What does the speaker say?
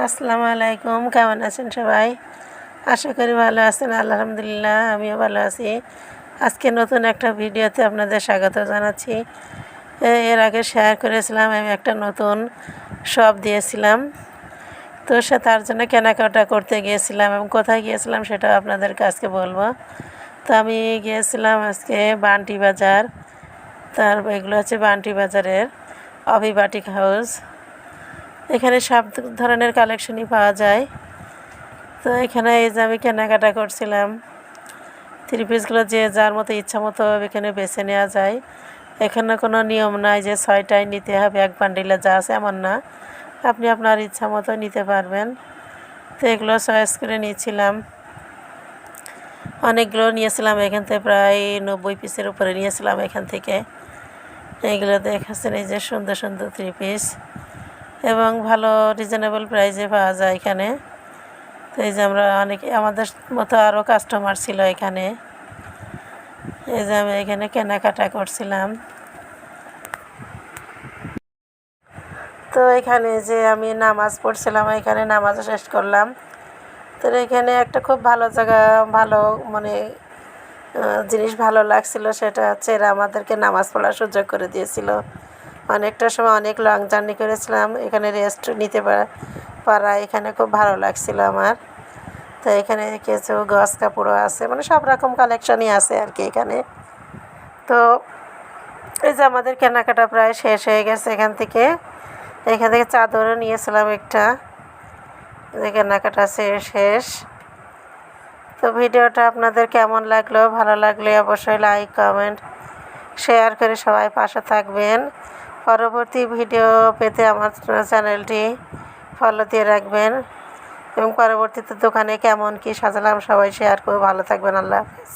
আসসালামু আলাইকুম, কেমন আছেন সবাই? আশা করি ভালো আছেন। আলহামদুলিল্লাহ, আমিও ভালো আছি। আজকে নতুন একটা ভিডিওতে আপনাদের স্বাগত জানাচ্ছি। এর আগে শেয়ার করেছিলাম আমি একটা নতুন শপ দিয়েছিলাম, তো তার জন্য কেনাকাটা করতে গিয়েছিলাম এবং কোথায় গিয়েছিলাম সেটাও আপনাদেরকে আজকে বলবো। তো আমি গিয়েছিলাম আজকে বান্টি বাজার। এগুলো হচ্ছে বান্টি বাজারের অভি বাটিক হাউস। এখানে সব ধরনের কালেকশনই পাওয়া যায়। তো এখানে এই যে আমি কেনাকাটা করছিলাম, থ্রি পিসগুলো যে যার মতো ইচ্ছা মতো এখানে বেছে নেওয়া যায়। এখানে কোনো নিয়ম নাই যে 6টাই নিতে হবে, এক বান্ডিলে যা আছে এমন না, আপনি আপনার ইচ্ছা মতো নিতে পারবেন। তো এগুলো চয়েস করে নিয়েছিলাম, অনেকগুলো নিয়েছিলাম এখান থেকে, প্রায় 90 পিসের উপরে নিয়েছিলাম এখান থেকে। এইগুলো দেখাচ্ছেন, এই যে সুন্দর সুন্দর থ্রি পিস এবং ভালো রিজনেবল প্রাইসে পাওয়া যায় এখানে। তো এই যে আমরা অনেকে আমাদের মতো আরও কাস্টমার ছিল এখানে। এই যে আমি এখানে কেনাকাটা করছিলাম। তো এখানে যে আমি নামাজ পড়ছিলাম, এখানে নামাজও শেষ করলাম। তো এখানে একটা খুব ভালো জায়গা, ভালো মানে জিনিস ভালো লাগছিল, সেটা হচ্ছে এরা আমাদেরকে নামাজ পড়ার সুযোগ করে দিয়েছিল। অনেকটা সময় অনেক লং জার্নি করেছিলাম, এখানে রেস্ট নিতে পারা এখানে খুব ভালো লাগছিল আমার। তো এখানে কিছু গস কাপড়ও আছে, মানে সব রকম কালেকশনই আছে আর কি এখানে। তো এই যে আমাদের কেনাকাটা প্রায় শেষ হয়ে গেছে এখান থেকে চাদরও নিয়েছিলাম একটা। যে কেনাকাটা শেষ। তো ভিডিওটা আপনাদের কেমন লাগলো? ভালো লাগলে অবশ্যই লাইক, কমেন্ট, শেয়ার করে সবাই পাশে থাকবেন। পরবর্তী ভিডিও পেতে আমার চ্যানেলটি ফলো দিয়ে রাখবেন এবং পরবর্তীতে দোকানে কেমন কি সাজালাম সবাই শেয়ার করে। ভালো থাকবেন। আল্লাহ হাফেজ।